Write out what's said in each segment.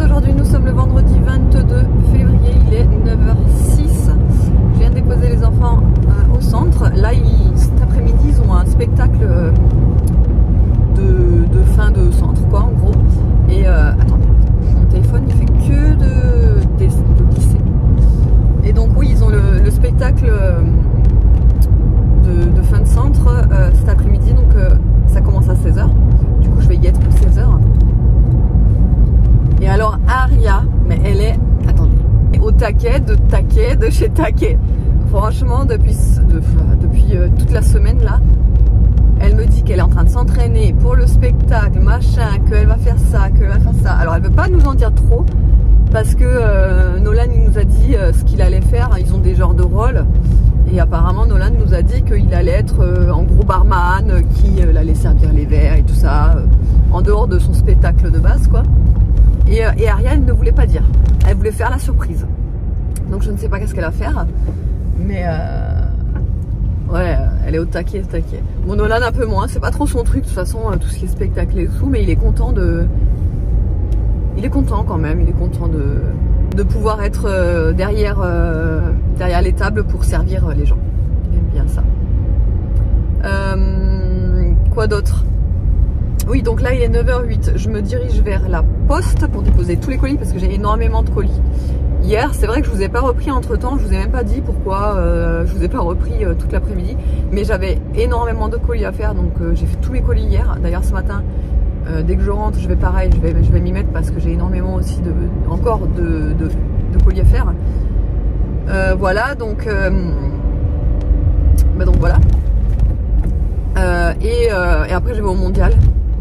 aujourd'hui, nous sommes le vendredi 22 février, il est 9h06. Je viens de déposer les enfants au centre. Là, cet après-midi, ils ont un spectacle de fin de centre, quoi, en gros. Et attendez, mon téléphone, il fait que de glisser. Et donc, oui, ils ont le spectacle de fin de centre cet après-midi. Donc, ça commence à 16h. Du coup, je vais y être pour 16h. Et alors, Aria, mais elle est, attendez, au taquet de chez taquet. Franchement, depuis toute la semaine là, elle me dit qu'elle est en train de s'entraîner pour le spectacle, machin, qu'elle va faire ça, qu'elle va faire ça. Alors elle veut pas nous en dire trop parce que Nolan il nous a dit ce qu'il allait faire. Ils ont des genres de rôles et apparemment Nolan nous a dit qu'il allait être en gros barman, qui allait servir les verres et tout ça, en dehors de son spectacle de base quoi. Et Ariane ne voulait pas dire. Elle voulait faire la surprise. Donc je ne sais pas qu'est-ce qu'elle va faire. Mais ouais, elle est au taquet, Bon, Nolan un peu moins, c'est pas trop son truc de toute façon, tout ce qui est spectacle et tout, mais il est content il est content quand même, il est content de pouvoir être derrière les tables pour servir les gens. Il aime bien ça. Quoi d'autre? Oui, donc là il est 9h08, je me dirige vers la poste pour déposer tous les colis parce que j'ai énormément de colis. Hier, c'est vrai que je vous ai pas repris entre temps, je vous ai même pas dit pourquoi je vous ai pas repris toute l'après-midi, mais j'avais énormément de colis à faire, donc j'ai fait tous mes colis hier. D'ailleurs ce matin, dès que je rentre, je vais pareil, je vais m'y mettre parce que j'ai énormément aussi encore de colis à faire. Voilà, donc voilà. Et après je vais au Mondial.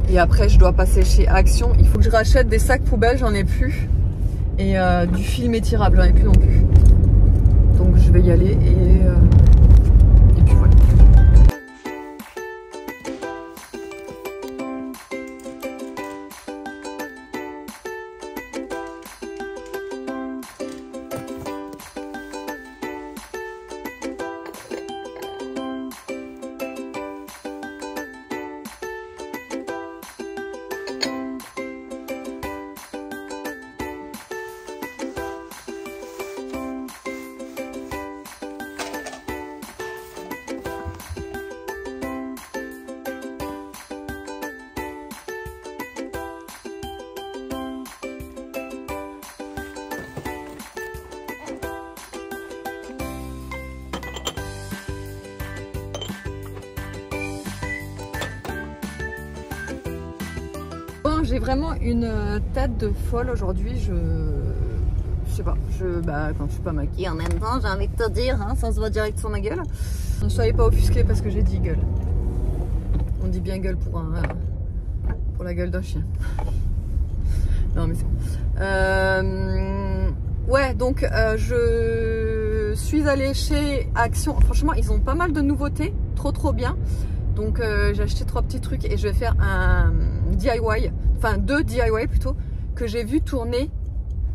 Et après je dois passer chez Action. Il faut que je rachète des sacs poubelles, j'en ai plus. Et du film étirable, j'en ai plus non plus. Donc je vais y aller et puis voilà. J'ai vraiment une tête de folle aujourd'hui, je sais pas, quand je suis pas maquillée en même temps, j'ai envie de te dire, hein, ça se voit direct sur ma gueule. Ne soyez pas offusqués parce que j'ai dit gueule. On dit bien gueule pour la gueule d'un chien. Non mais c'est bon. Ouais, donc je suis allée chez Action. Franchement, ils ont pas mal de nouveautés, trop bien. Donc j'ai acheté 3 petits trucs et je vais faire un DIY, enfin 2 DIY plutôt, que j'ai vu tourner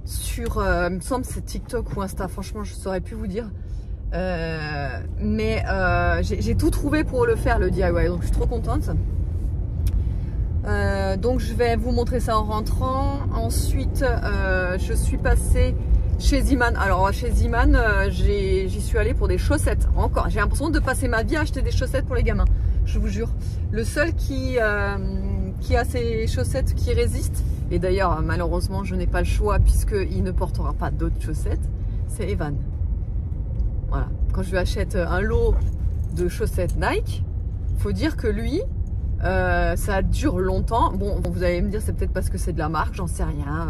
sur, il me semble c'est TikTok ou Insta, franchement je saurais plus vous dire. Mais j'ai tout trouvé pour le faire le DIY, donc je suis trop contente. Donc je vais vous montrer ça en rentrant. Ensuite je suis passée chez Ziman. Alors chez Ziman j'y suis allée pour des chaussettes. Encore, j'ai l'impression de passer ma vie à acheter des chaussettes pour les gamins. Je vous jure. Le seul qui a ces chaussettes qui résistent, et d'ailleurs malheureusement je n'ai pas le choix puisqu'il ne portera pas d'autres chaussettes, c'est Evan. Voilà. Quand je lui achète un lot de chaussettes Nike, faut dire que lui, ça dure longtemps. Bon, vous allez me dire c'est peut-être parce que c'est de la marque, j'en sais rien,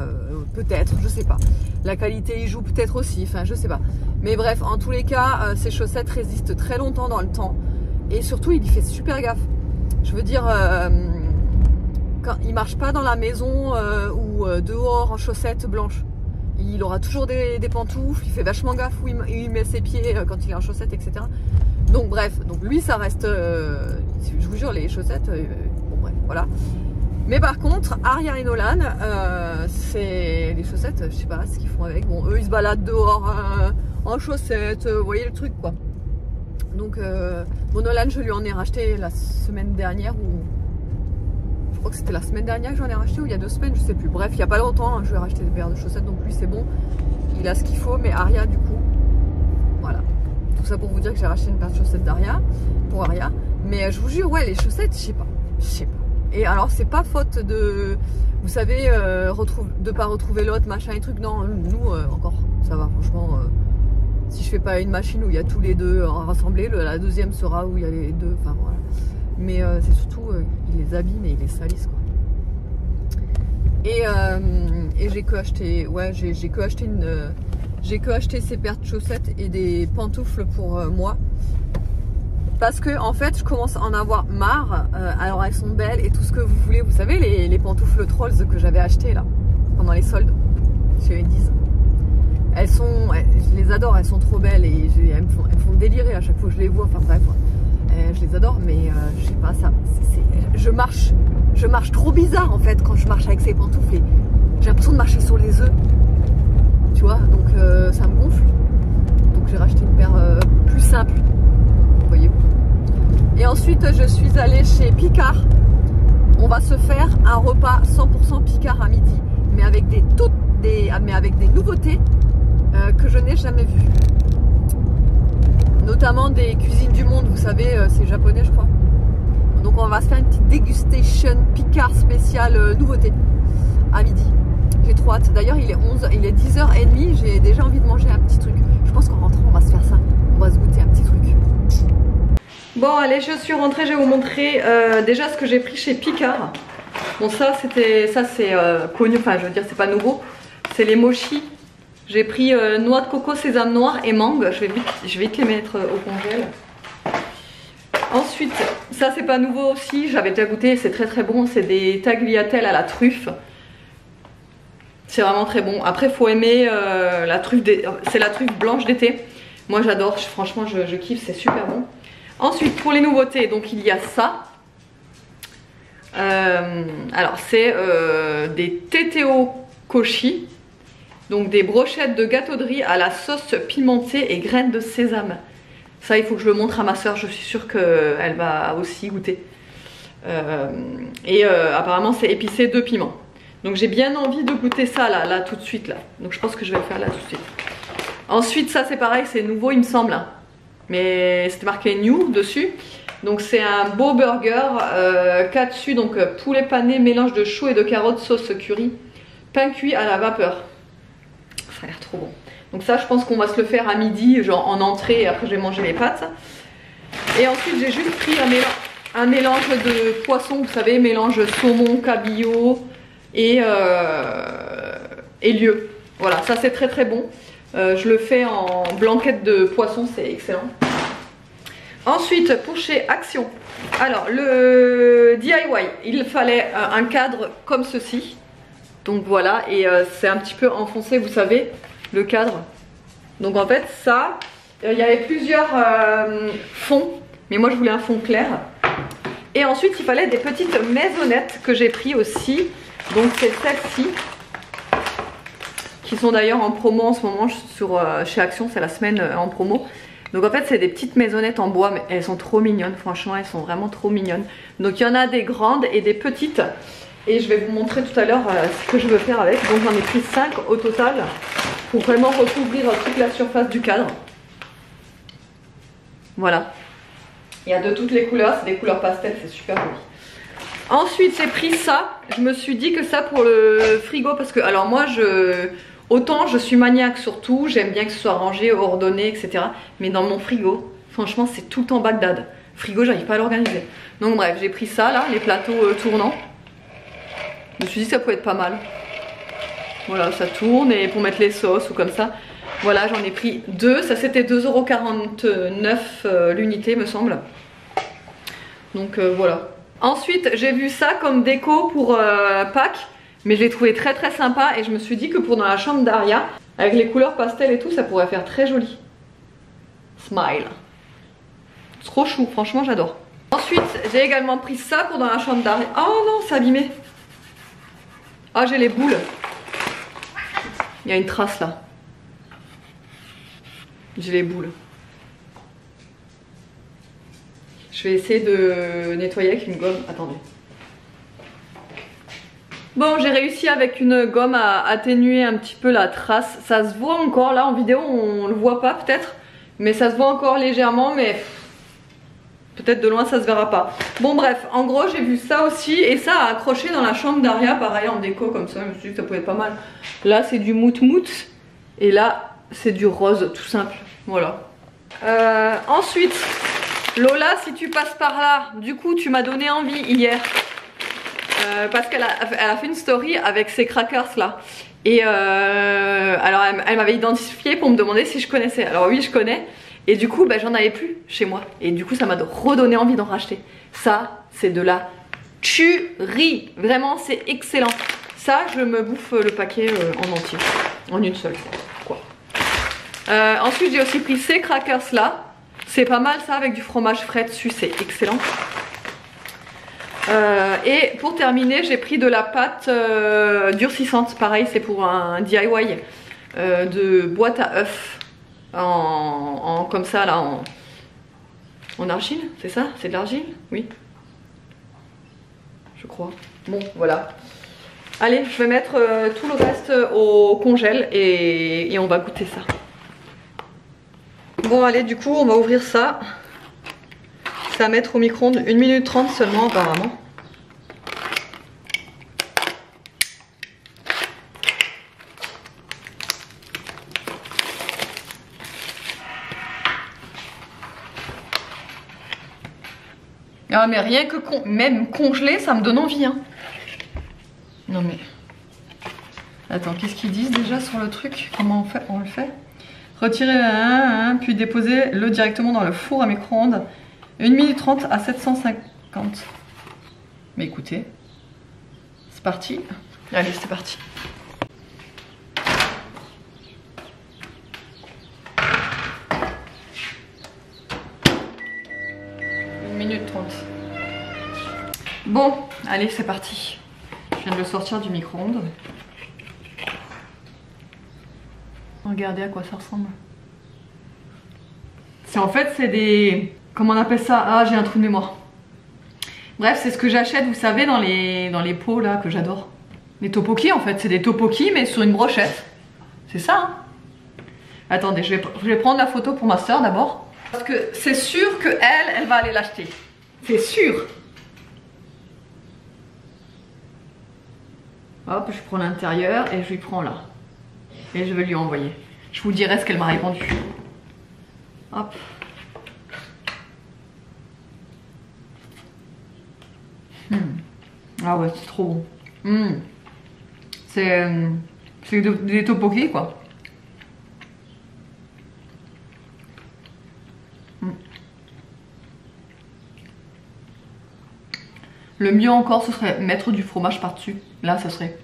peut-être, je sais pas. La qualité y joue peut-être aussi, enfin je sais pas. Mais bref, en tous les cas, ces chaussettes résistent très longtemps dans le temps. Et surtout, il y fait super gaffe. Je veux dire, quand il marche pas dans la maison ou dehors en chaussettes blanches. Il aura toujours des pantoufles, il fait vachement gaffe où il met ses pieds quand il est en chaussettes, etc. Donc bref, donc lui ça reste, je vous jure, les chaussettes, bon bref, voilà. Mais par contre, Aria et Nolan, c'est les chaussettes, je sais pas ce qu'ils font avec. Bon, eux ils se baladent dehors en chaussettes, vous voyez le truc quoi. Donc, bon, Nolan, je lui en ai racheté la semaine dernière ou crois que c'était la semaine dernière que j'en ai racheté ou il y a 2 semaines, je sais plus. Bref, il n'y a pas longtemps, hein, je vais racheter des paires de chaussettes, donc lui c'est bon. Il a ce qu'il faut, mais Aria du coup, voilà. Tout ça pour vous dire que j'ai racheté une paire de chaussettes d'Aria, pour Aria. Mais je vous jure, ouais, les chaussettes, je sais pas. Et alors, c'est pas faute de, vous savez, de pas retrouver l'autre, machin et truc. Non, nous, encore, ça va, franchement. Si je fais pas une machine où il y a tous les deux rassemblés, la deuxième sera où il y a les deux, enfin voilà. Mais c'est surtout, il les abîme et il les salisse, quoi. Et j'ai que acheté, ouais, j'ai que acheté ces paires de chaussettes et des pantoufles pour moi. Parce que en fait je commence à en avoir marre. Alors elles sont belles et tout ce que vous voulez. Vous savez les pantoufles Trolls que j'avais achetées là pendant les soldes chez Undies. Je les adore, elles sont trop belles et elles me font délirer à chaque fois que je les vois. Enfin bref, je les adore, mais je sais pas ça. Je marche trop bizarre en fait quand je marche avec ces pantoufles. Et j'ai l'impression de marcher sur les œufs. Tu vois, donc ça me gonfle. Donc j'ai racheté une paire plus simple. Voyez-vous. Et ensuite je suis allée chez Picard. On va se faire un repas 100% Picard à midi, mais avec des nouveautés que je n'ai jamais vues. Notamment des cuisines du monde, vous savez, c'est japonais je crois. Donc on va se faire une petite dégustation Picard spéciale nouveauté à midi. J'ai trop hâte. D'ailleurs il est 10h30, j'ai déjà envie de manger un petit truc. Je pense qu'en rentrant on va se faire ça. On va se goûter un petit truc. Bon allez, je suis rentrée, je vais vous montrer déjà ce que j'ai pris chez Picard. Bon ça c'est connu, enfin je veux dire c'est pas nouveau. C'est les mochis. J'ai pris noix de coco, sésame noir et mangue. Je vais vite les mettre au congèle. Ensuite, ça c'est pas nouveau aussi, j'avais déjà goûté, c'est très très bon. C'est des tagliatelles à la truffe. C'est vraiment très bon. Après faut aimer la truffe, c'est la truffe blanche d'été. Moi j'adore, franchement je kiffe, c'est super bon. Ensuite pour les nouveautés, donc il y a ça. Alors c'est des teteo koshi. Donc des brochettes de gâteau de riz à la sauce pimentée et graines de sésame. Ça il faut que je le montre à ma soeur, je suis sûre qu'elle va aussi goûter. Apparemment c'est épicé de piment. Donc j'ai bien envie de goûter ça là tout de suite là. Donc je pense que je vais le faire là tout de suite. Ensuite ça c'est pareil, c'est nouveau il me semble. Mais c'était marqué new dessus. Donc c'est un beau burger katsu, donc poulet pané, mélange de choux et de carottes, sauce curry, pain cuit à la vapeur. Ça a l'air trop bon. Donc ça je pense qu'on va se le faire à midi, genre en entrée, et après je vais manger les pâtes. Et ensuite j'ai juste pris un mélange de poissons, vous savez, mélange saumon, cabillaud et lieu. Voilà, ça c'est très très bon. Je le fais en blanquette de poisson, c'est excellent. Ensuite pour chez Action, alors le DIY, il fallait un cadre comme ceci. Donc voilà, et c'est un petit peu enfoncé, vous savez, le cadre. Donc en fait ça, il y avait plusieurs fonds, mais moi je voulais un fond clair. Et ensuite il fallait des petites maisonnettes que j'ai pris aussi. Donc c'est celle-ci, qui sont d'ailleurs en promo en ce moment chez Action, c'est la semaine en promo. Donc en fait c'est des petites maisonnettes en bois, mais elles sont trop mignonnes, franchement elles sont vraiment trop mignonnes. Donc il y en a des grandes et des petites. Et je vais vous montrer tout à l'heure ce que je veux faire avec. Donc j'en ai pris 5 au total pour vraiment recouvrir toute la surface du cadre. Voilà. Il y a de toutes les couleurs, c'est des couleurs pastel, c'est super joli. Ensuite j'ai pris ça. Je me suis dit que ça pour le frigo, parce que alors moi autant je suis maniaque sur tout, j'aime bien que ce soit rangé, ordonné, etc. Mais dans mon frigo, franchement c'est tout le temps Bagdad. Frigo j'arrive pas à l'organiser. Donc bref, j'ai pris ça là, les plateaux tournants. Je me suis dit que ça pouvait être pas mal. Voilà, ça tourne et pour mettre les sauces ou comme ça. Voilà, j'en ai pris 2. Ça c'était 2,49 € l'unité me semble. Donc voilà. Ensuite j'ai vu ça comme déco pour Pâques. Mais je l'ai trouvé très très sympa. Et je me suis dit que pour dans la chambre d'Aria, avec les couleurs pastel et tout, ça pourrait faire très joli. Smile. C'est trop chou, franchement j'adore. Ensuite j'ai également pris ça pour dans la chambre d'Aria. Oh non, c'est abîmé. Ah, j'ai les boules. Il y a une trace là. J'ai les boules. Je vais essayer de nettoyer avec une gomme. Attendez. Bon, j'ai réussi avec une gomme à atténuer un petit peu la trace. Ça se voit encore là en vidéo, on le voit pas peut-être, mais ça se voit encore légèrement, mais peut-être de loin ça se verra pas. Bon bref, en gros j'ai vu ça aussi et ça a accroché dans la chambre d'Aria, pareil en déco comme ça, je me suis dit que ça pouvait être pas mal. Là c'est du mout-mout et là c'est du rose tout simple, voilà. Ensuite, Lola, si tu passes par là, du coup tu m'as donné envie hier. Parce qu'elle a fait une story avec ses crackers là. Et alors elle m'avait identifié pour me demander si je connaissais. Alors oui, je connais. Et du coup, bah, j'en avais plus chez moi. Et du coup, ça m'a redonné envie d'en racheter. Ça, c'est de la tuerie. Vraiment, c'est excellent. Ça, je me bouffe le paquet en entier. En une seule fois. Quoi. Ensuite, j'ai aussi pris ces crackers là. C'est pas mal ça avec du fromage frais dessus. C'est excellent. Et pour terminer, j'ai pris de la pâte durcissante. Pareil, c'est pour un DIY de boîte à œufs comme ça là, en argile, c'est ça? C'est de l'argile? Oui, je crois. Bon, voilà. Allez, je vais mettre tout le reste au congèle et on va goûter ça. Bon, allez, du coup, on va ouvrir ça. Ça va mettre au micro-ondes 1 minute 30 seulement apparemment. Ah mais rien que même congelé, ça me donne envie hein. Non mais... Attends, qu'est-ce qu'ils disent déjà sur le truc? Comment on le fait? Retirer puis déposer-le directement dans le four à micro-ondes. 1 minute 30 à 750. Mais écoutez, c'est parti. Allez, c'est parti. 1 minute 30. Bon, allez, c'est parti. Je viens de le sortir du micro-ondes. Regardez à quoi ça ressemble. En fait, c'est des... Comment on appelle ça? Ah, j'ai un trou de mémoire. Bref, c'est ce que j'achète, vous savez, dans les pots là, que j'adore. Les tteokbokki en fait, c'est des tteokbokki mais sur une brochette. C'est ça hein. Attendez, je vais prendre la photo pour ma soeur d'abord. Parce que c'est sûr que elle va aller l'acheter. C'est sûr. Hop, je prends l'intérieur et je lui prends là. Et je vais lui envoyer. Je vous dirai ce qu'elle m'a répondu. Hop. Ah ouais, c'est trop bon. C'est des tteokbokki quoi. Le mieux encore, ce serait mettre du fromage par-dessus. Là, ça serait...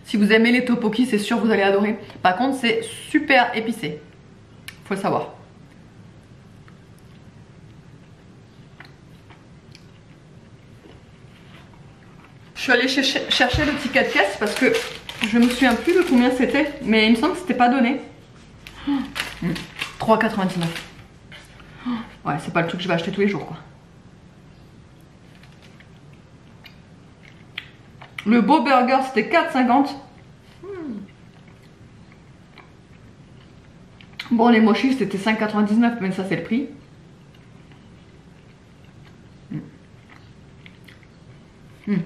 Si vous aimez les tteokbokki, c'est sûr vous allez adorer. Par contre, c'est super épicé. Faut le savoir. Je suis allée chercher le ticket de caisse parce que je me souviens plus de combien c'était, mais il me semble que c'était pas donné. 3,99. Ouais, c'est pas le truc que je vais acheter tous les jours quoi. Le beau burger c'était 4,50. Bon, les mochis c'était 5,99, mais ça c'est le prix. De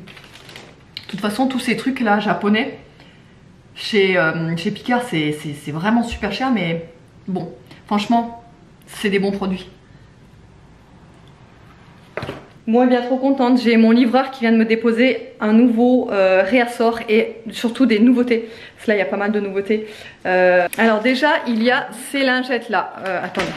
toute façon, tous ces trucs là japonais chez Picard, c'est vraiment super cher, mais bon, franchement, c'est des bons produits. Moi, bien trop contente, j'ai mon livreur qui vient de me déposer un nouveau réassort et surtout des nouveautés. Parce que là, il y a pas mal de nouveautés. Alors déjà, il y a ces lingettes là. Attendez.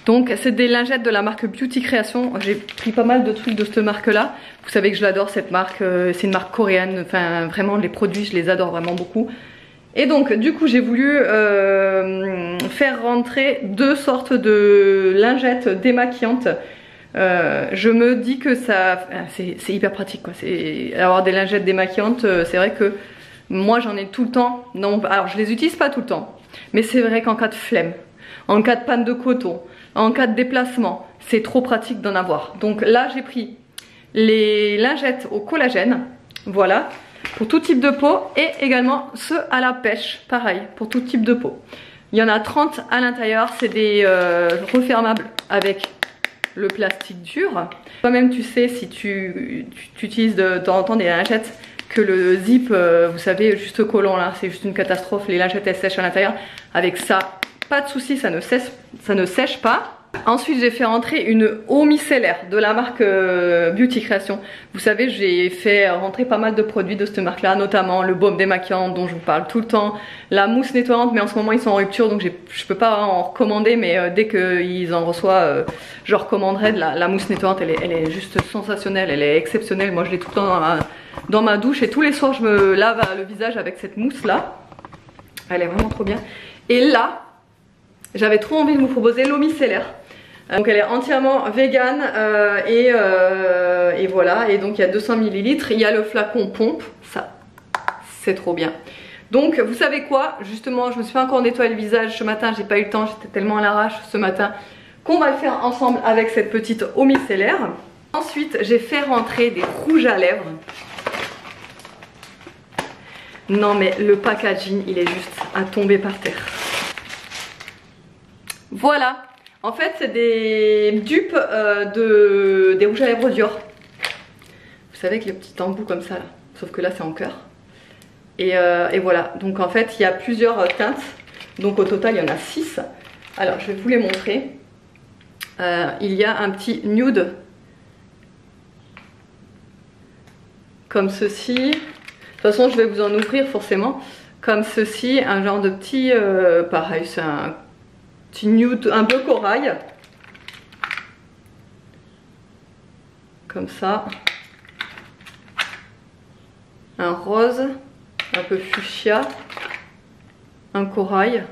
Donc, c'est des lingettes de la marque Beauty Création. J'ai pris pas mal de trucs de cette marque là. Vous savez que je l'adore cette marque. C'est une marque coréenne. Enfin, vraiment, les produits, je les adore vraiment beaucoup. Et donc, du coup, j'ai voulu faire rentrer deux sortes de lingettes démaquillantes. Je me dis que ça, c'est hyper pratique quoi. Avoir des lingettes démaquillantes, c'est vrai que moi j'en ai tout le temps. Non, alors je les utilise pas tout le temps, mais c'est vrai qu'en cas de flemme, en cas de panne de coton, en cas de déplacement, c'est trop pratique d'en avoir. Donc là j'ai pris les lingettes au collagène, voilà, pour tout type de peau, et également ceux à la pêche, pareil, pour tout type de peau. Il y en a 30 à l'intérieur, c'est des refermables avec le plastique dur. Toi-même tu sais, si tu utilises de temps en temps des lingettes, que le zip, vous savez, juste collant là, c'est juste une catastrophe. Les lingettes elles sèchent à l'intérieur. Avec ça, pas de souci, ça ne sèche pas. Ensuite j'ai fait rentrer une eau micellaire de la marque Beauty Création. Vous savez, j'ai fait rentrer pas mal de produits de cette marque là, notamment le baume démaquillant dont je vous parle tout le temps, la mousse nettoyante, mais en ce moment ils sont en rupture donc je peux pas en recommander, mais dès qu'ils en reçoivent, je recommanderai de la mousse nettoyante. Elle est juste sensationnelle, elle est exceptionnelle. Moi je l'ai tout le temps dans ma douche et tous les soirs je me lave le visage avec cette mousse là. Elle est vraiment trop bien. Et là j'avais trop envie de vous proposer l'eau micellaire. Donc elle est entièrement vegan et voilà. Et donc il y a 200 ml. Il y a le flacon pompe. Ça, c'est trop bien. Donc vous savez quoi? Justement, je me suis pas encore nettoyé le visage ce matin. J'ai pas eu le temps. J'étais tellement à l'arrache ce matin qu'on va le faire ensemble avec cette petite eau micellaire. Ensuite, j'ai fait rentrer des rouges à lèvres. Non mais le packaging, il est juste à tomber par terre. Voilà, en fait c'est des dupes des rouges à lèvres Dior. Vous savez, avec les petits embouts comme ça là, sauf que là c'est en cœur. Et voilà, donc en fait il y a plusieurs teintes, donc au total il y en a 6. Alors je vais vous les montrer. Il y a un petit nude comme ceci. De toute façon je vais vous en ouvrir forcément. Comme ceci, un genre de petit, pareil c'est un petit nude, un bleu corail. Comme ça. Un rose, un peu fuchsia. Un corail.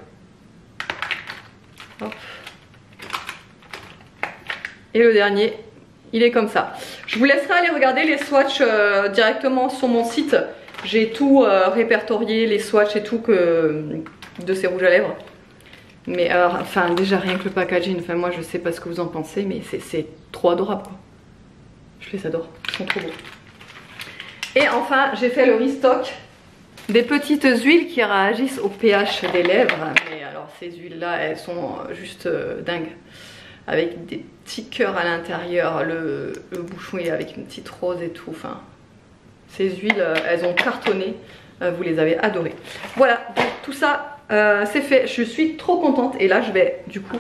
Hop. Et le dernier, il est comme ça. Je vous laisserai aller regarder les swatchs directement sur mon site. J'ai tout répertorié, les swatchs et tout de ces rouges à lèvres. Mais enfin déjà rien que le packaging, enfin moi je sais pas ce que vous en pensez, mais c'est trop adorable quoi. Je les adore, ils sont trop beaux. Et enfin j'ai fait le restock des petites huiles qui réagissent au pH des lèvres. Mais alors ces huiles là elles sont juste dingues. Avec des petits cœurs à l'intérieur, le bouchon est avec une petite rose et tout. Enfin, ces huiles elles ont cartonné, vous les avez adorées. Voilà, donc tout ça c'est fait, je suis trop contente. Et là je vais du coup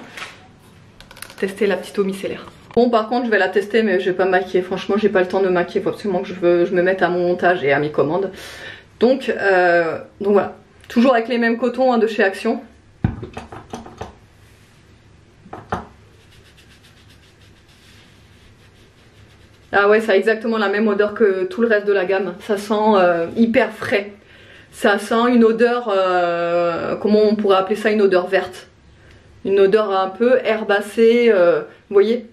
tester la petite eau micellaire. Bon par contre je vais la tester mais je vais pas me maquiller. Franchement j'ai pas le temps de me maquiller, il faut absolument que je me mette à mon montage et à mes commandes. Donc voilà, toujours avec les mêmes cotons hein, de chez Action. Ah ouais, ça a exactement la même odeur que tout le reste de la gamme. Ça sent hyper frais. Ça sent une odeur, comment on pourrait appeler ça, une odeur verte. Une odeur un peu herbacée, vous voyez.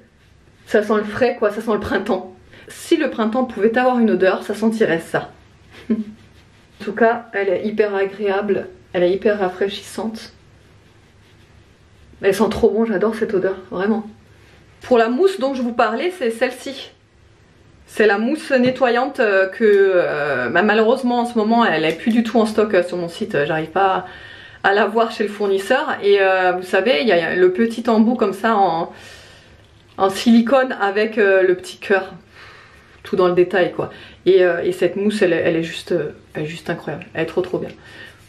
Ça sent le frais quoi, ça sent le printemps. Si le printemps pouvait avoir une odeur, ça sentirait ça. En tout cas, elle est hyper agréable, elle est hyper rafraîchissante. Elle sent trop bon, j'adore cette odeur, vraiment. Pour la mousse dont je vous parlais, c'est celle-ci. C'est la mousse nettoyante que malheureusement en ce moment elle n'est plus du tout en stock sur mon site. J'arrive pas à la voir chez le fournisseur. Et vous savez, il y a le petit embout comme ça en silicone avec le petit cœur. Tout dans le détail quoi. Et cette mousse elle est juste incroyable. Elle est trop bien.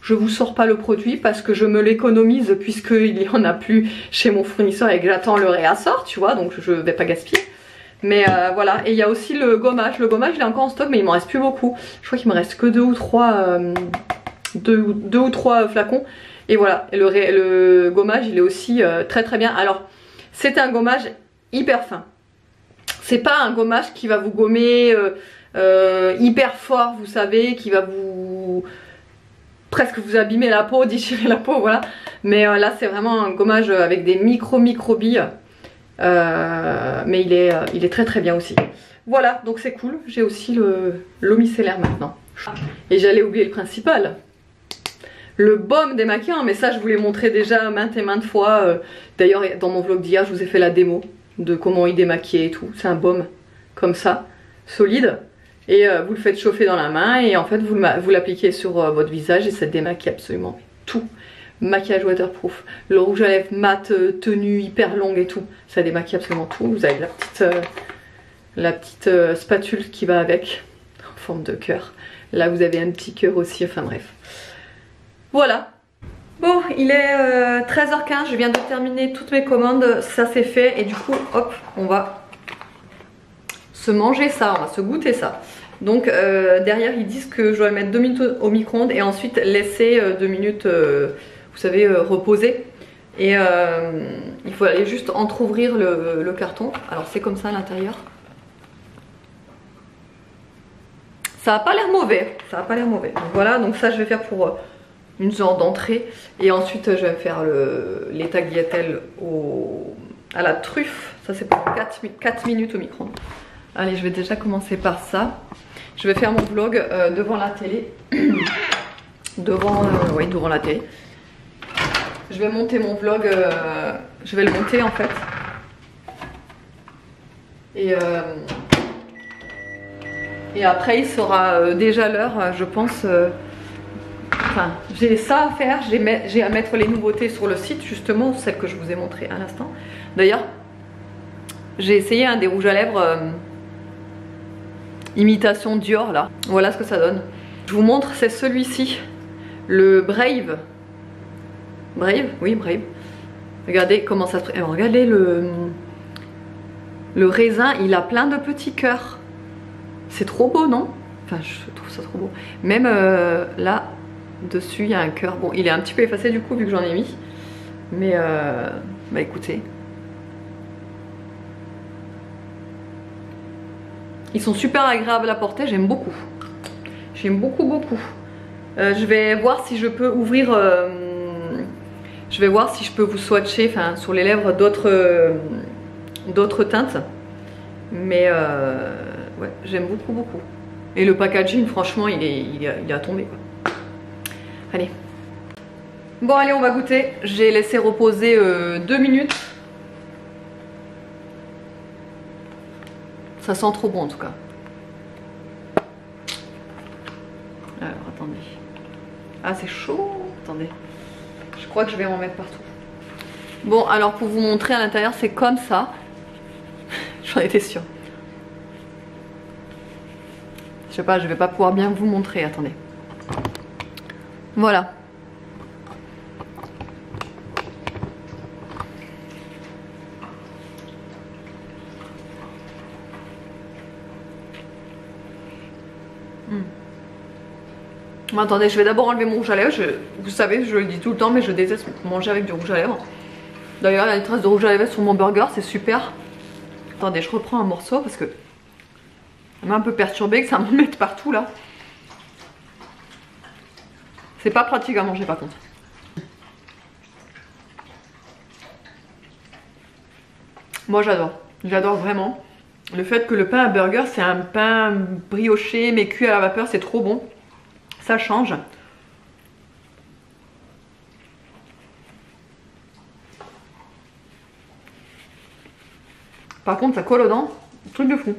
Je vous sors pas le produit parce que je me l'économise puisqu'il n'y en a plus chez mon fournisseur et que j'attends le réassort, tu vois. Donc je vais pas gaspiller. Mais voilà, et il y a aussi le gommage. Le gommage il est encore en stock mais il m'en reste plus beaucoup. Je crois qu'il me reste que deux ou trois flacons. Et voilà, et le gommage il est aussi très bien. Alors c'est un gommage hyper fin. C'est pas un gommage qui va vous gommer hyper fort, vous savez, qui va vous presque vous abîmer la peau, déchirer la peau, voilà. Mais là c'est vraiment un gommage avec des micro billes. Mais il est très très bien aussi. Voilà, donc c'est cool. J'ai aussi l'eau micellaire maintenant. Et j'allais oublier le principal. Le baume démaquillant, mais ça je vous l'ai montré déjà maintes et maintes fois. D'ailleurs dans mon vlog d'hier je vous ai fait la démo de comment il démaquillait et tout. C'est un baume comme ça, solide. Et vous le faites chauffer dans la main et en fait vous l'appliquez sur votre visage et ça démaquille absolument tout. Maquillage waterproof, le rouge à lèvres mat, tenue hyper longue et tout, ça démaquille absolument tout. Vous avez la petite spatule qui va avec, en forme de cœur. Là vous avez un petit cœur aussi, enfin bref. Voilà. Bon, il est 13h15, je viens de terminer toutes mes commandes, ça c'est fait et du coup hop, on va se manger ça, on va se goûter ça. Donc derrière ils disent que je dois le mettre 2 minutes au micro-ondes et ensuite laisser 2 minutes, vous savez, reposer. Et il faut aller juste entrouvrir le carton. Alors c'est comme ça à l'intérieur. Ça n'a pas l'air mauvais, ça n'a pas l'air mauvais. Donc, voilà, donc ça je vais faire pour une sorte d'entrée. Et ensuite je vais faire les tagliatelles à la truffe. Ça c'est pour 4 minutes au micro-ondes. Allez, je vais déjà commencer par ça. Je vais faire mon vlog devant la télé. Oui, devant la télé. Je vais monter mon vlog. Je vais le monter en fait. Et après, il sera déjà l'heure, je pense. Enfin, j'ai ça à faire. J'ai à mettre les nouveautés sur le site, justement, celles que je vous ai montrées à l'instant. D'ailleurs, j'ai essayé un des rouges à lèvres. Imitation Dior là, voilà ce que ça donne. Je vous montre, c'est celui-ci, le Brave. Brave, oui Brave. Regardez comment ça se... regardez le raisin, il a plein de petits cœurs. C'est trop beau, non? Enfin, je trouve ça trop beau. Même là, dessus, il y a un cœur. Bon, il est un petit peu effacé du coup, vu que j'en ai mis. Mais, bah écoutez. Ils sont super agréables à porter, j'aime beaucoup. J'aime beaucoup. Je vais voir si je peux ouvrir... je vais voir si je peux vous swatcher sur les lèvres d'autres teintes. Mais ouais, j'aime beaucoup. Et le packaging, franchement, il est à tomber, quoi. Allez. Bon, allez, on va goûter. J'ai laissé reposer 2 minutes. Ça sent trop bon en tout cas. Alors attendez. Ah c'est chaud. Attendez. Je crois que je vais en mettre partout. Bon alors pour vous montrer à l'intérieur c'est comme ça. J'en étais sûre. Je sais pas, je vais pas pouvoir bien vous montrer. Attendez. Voilà. Attendez, je vais d'abord enlever mon rouge à lèvres. Vous savez, je le dis tout le temps, mais je déteste manger avec du rouge à lèvres. D'ailleurs, il y a des traces de rouge à lèvres sur mon burger, c'est super. Attendez, je reprends un morceau parce que ça m'a un peu perturbé que ça m'en mette partout là. C'est pas pratique à manger par contre. Moi j'adore vraiment. Le fait que le pain à burger c'est un pain brioché mais cuit à la vapeur, c'est trop bon. Ça change. Par contre ça colle aux dents, truc de fou.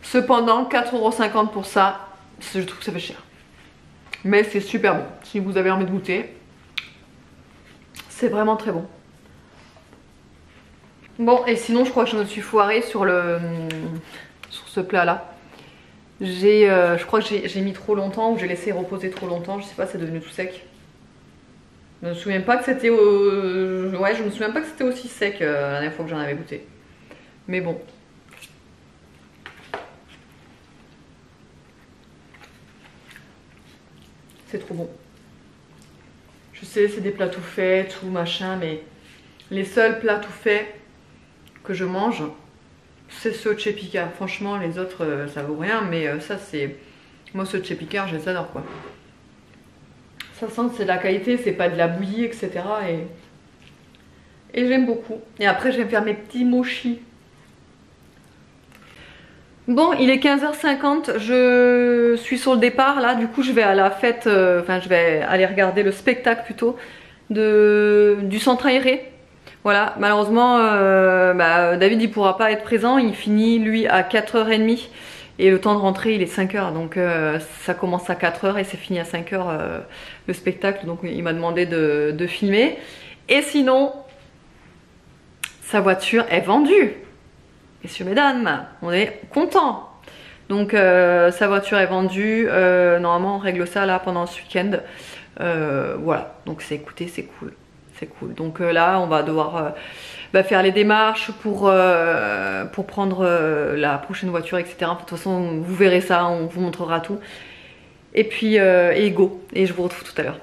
Cependant 4,50 € pour ça, je trouve que ça fait cher. Mais c'est super bon. Si vous avez envie de goûter, c'est vraiment très bon. Bon et sinon je crois que je me suis foirée sur ce plat là. Je crois que j'ai mis trop longtemps ou j'ai laissé reposer trop longtemps, je sais pas, c'est devenu tout sec. Je me souviens pas que c'était ouais, je me souviens pas que c'était aussi sec la dernière fois que j'en avais goûté. Mais bon. C'est trop bon. Je sais, c'est des plats tout faits, tout machin, mais les seuls plats tout faits que je mange, c'est ceux de chez Picard. Franchement, les autres, ça vaut rien, mais ça, c'est... Moi, ceux de chez Picard, je les adore, quoi. Ça sent que c'est de la qualité, c'est pas de la bouillie, etc. Et Et j'aime beaucoup. Et après, je vais me faire mes petits mochis. Bon, il est 15h50, je suis sur le départ là, du coup je vais à la fête, enfin je vais aller regarder le spectacle plutôt du centre aéré. Voilà, malheureusement David il pourra pas être présent, il finit lui à 4h30 et le temps de rentrer il est 5h, donc ça commence à 4h et c'est fini à 5h le spectacle, donc il m'a demandé de filmer. Et sinon, sa voiture est vendue. Messieurs, mesdames, on est content. Donc sa voiture est vendue. Normalement on règle ça là pendant ce week-end. Voilà, donc c'est écoutez, c'est cool. C'est cool. Donc là on va devoir faire les démarches pour prendre la prochaine voiture, etc. De toute façon vous verrez ça, on vous montrera tout. Et puis et go. Et je vous retrouve tout à l'heure.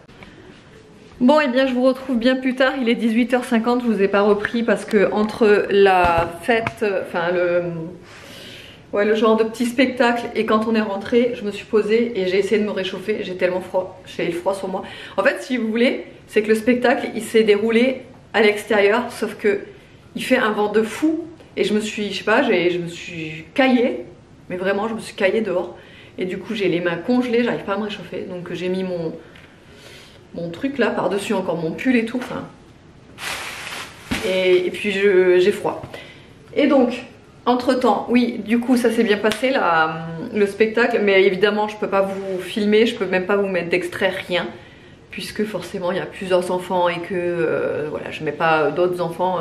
Bon, et bien je vous retrouve bien plus tard, il est 18h50, je vous ai pas repris parce que entre la fête, enfin le genre de petit spectacle et quand on est rentré, je me suis posée et j'ai essayé de me réchauffer, j'ai tellement froid, j'ai le froid sur moi. En fait, si vous voulez, c'est que le spectacle il s'est déroulé à l'extérieur, sauf que il fait un vent de fou et je me suis, je sais pas, je me suis caillée, mais vraiment je me suis caillée dehors et du coup j'ai les mains congelées, j'arrive pas à me réchauffer, donc j'ai mis mon truc là par-dessus encore mon pull et tout, enfin. Et puis j'ai froid. Et donc, entre temps, oui, du coup ça s'est bien passé là, le spectacle, mais évidemment je peux pas vous filmer, je peux même pas vous mettre d'extrait, rien, puisque forcément il y a plusieurs enfants et que voilà, je mets pas d'autres enfants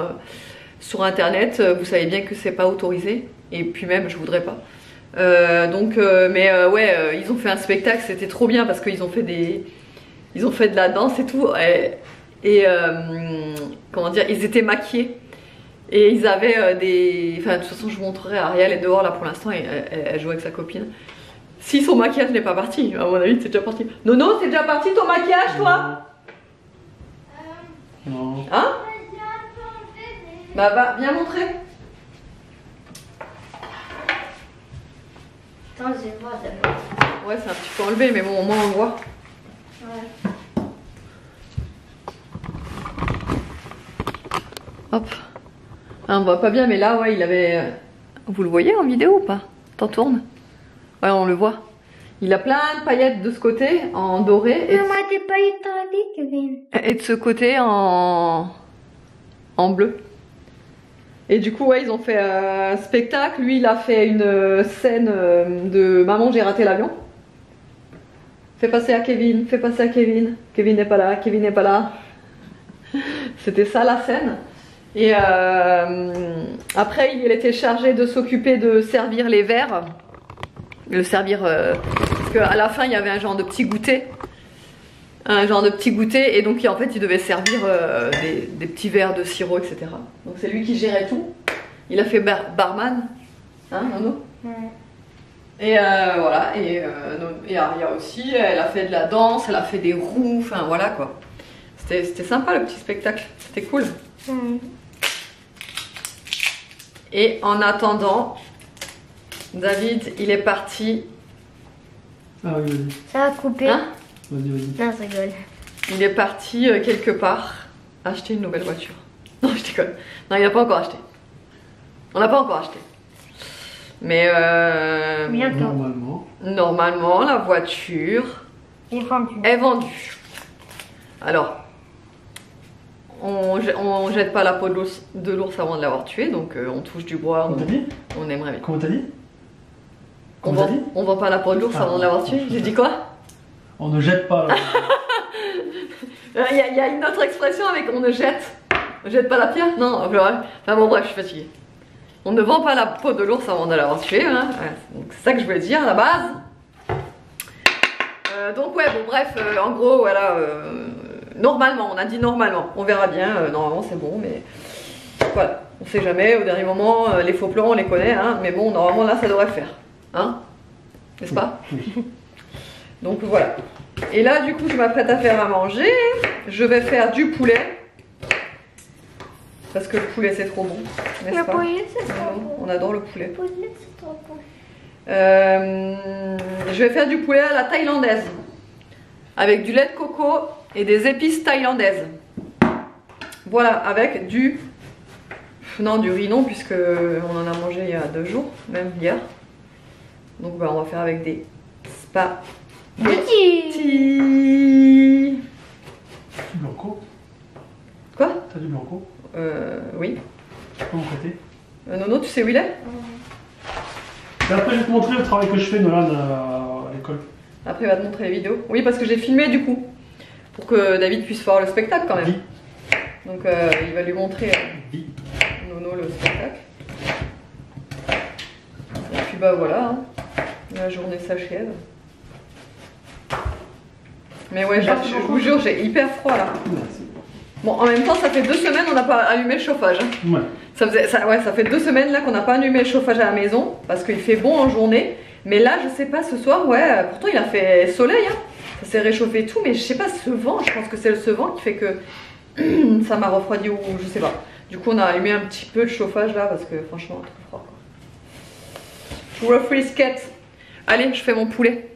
sur internet, vous savez bien que c'est pas autorisé, et puis même je voudrais pas. Ouais, ils ont fait un spectacle, c'était trop bien parce qu'ils ont fait ils ont fait de la danse et tout, comment dire, ils étaient maquillés et ils avaient enfin de toute façon je vous montrerai, Ariel est dehors là pour l'instant et elle joue avec sa copine. Si son maquillage n'est pas parti, à mon avis c'est déjà parti. Nono, c'est déjà parti ton maquillage toi? Non. Hein? Bah viens montrer. Attends, je vais voir d'abord. Ouais, c'est un petit peu enlevé mais bon au moins on le voit. Ouais. Hop. Ah, on voit pas bien mais là ouais il avait... Vous le voyez en vidéo ou pas? T'en tournes? Ouais on le voit. Il a plein de paillettes de ce côté en doré et, Maman, t'es pas étonnée, Kevin. et de ce côté en bleu. Et du coup ouais ils ont fait un spectacle. Lui il a fait une scène de Maman j'ai raté l'avion. Fais passer à Kevin, fais passer à Kevin. Kevin n'est pas là, Kevin n'est pas là. C'était ça la scène. Et après il était chargé de s'occuper de servir les verres. Le servir, parce qu'à la fin il y avait un genre de petit goûter. Un genre de petit goûter et donc en fait il devait servir des petits verres de sirop, etc. Donc c'est lui qui gérait tout. Il a fait barman. Hein Nono? Ouais. Et voilà, et Aria aussi, elle a fait de la danse, elle a fait des roues, enfin voilà quoi. C'était sympa le petit spectacle, c'était cool. Et en attendant, David, il est parti. Ah oui, vas-y. Ça va couper. Hein? Vas-y, vas-y. Non, je rigole. Il est parti quelque part acheter une nouvelle voiture. Non, je déconne. Non, il n'a pas encore acheté. On n'a pas encore acheté. Mais Bientôt. normalement, la voiture Il est vendu. est vendue. Alors, on jette pas la peau de l'ours avant de l'avoir tué, donc on touche du bois. Comment t'as dit? On aimerait bien. Comment t'as dit? On Comment t'as dit? vend pas la peau de l'ours avant de l'avoir tué. J'ai dit quoi? On ne jette pas. Il y a une autre expression avec on ne jette. On jette pas la pierre? Non, enfin bon bref, je suis fatiguée. On ne vend pas la peau de l'ours avant de l'avoir tué, hein. Ouais, donc c'est ça que je voulais dire à la base. Donc ouais, bon bref, en gros voilà, normalement, on a dit normalement, on verra bien, normalement c'est bon, mais voilà, on sait jamais, au dernier moment, les faux plans on les connaît, hein, mais bon, normalement là ça devrait le faire, hein, n'est-ce pas? Donc voilà. Et là du coup je m'apprête à faire à manger, je vais faire du poulet. Parce que le poulet c'est trop bon, n'est-ce pas? Le poulet c'est trop bon. On adore le poulet. Le poulet c'est trop bon. Je vais faire du poulet à la thaïlandaise. Avec du lait de coco et des épices thaïlandaises. Voilà, avec du... Non, du riz non, puisque on en a mangé il y a 2 jours, même hier. Donc bah, on va faire avec des Petit. spaghettis. Du blanco. Quoi? T'as du blanco? Oui. Tu peux me prêter? Nono, tu sais où il est? Et après, je vais te montrer le travail que je fais, Nolan, à l'école. Après, il va te montrer les vidéos. Oui, parce que j'ai filmé du coup. Pour que David puisse voir le spectacle quand même. Oui. Donc il va lui montrer Oui. Nono le spectacle. Et puis bah voilà, hein. La journée s'achève. Mais ouais, je vous jure, j'ai hyper froid là. Merci. Bon, en même temps, ça fait 2 semaines on n'a pas allumé le chauffage. Hein. Ouais. Ça fait 2 semaines là qu'on n'a pas allumé le chauffage à la maison parce qu'il fait bon en journée. Mais là, je sais pas, ce soir, ouais, pourtant il a fait soleil, hein. Ça s'est réchauffé et tout, mais je sais pas, ce vent, je pense que c'est ce vent qui fait que ça m'a refroidi ou je sais pas. Du coup, on a allumé un petit peu le chauffage là parce que franchement, trop froid quoi. Je refrisquette. Allez, je fais mon poulet.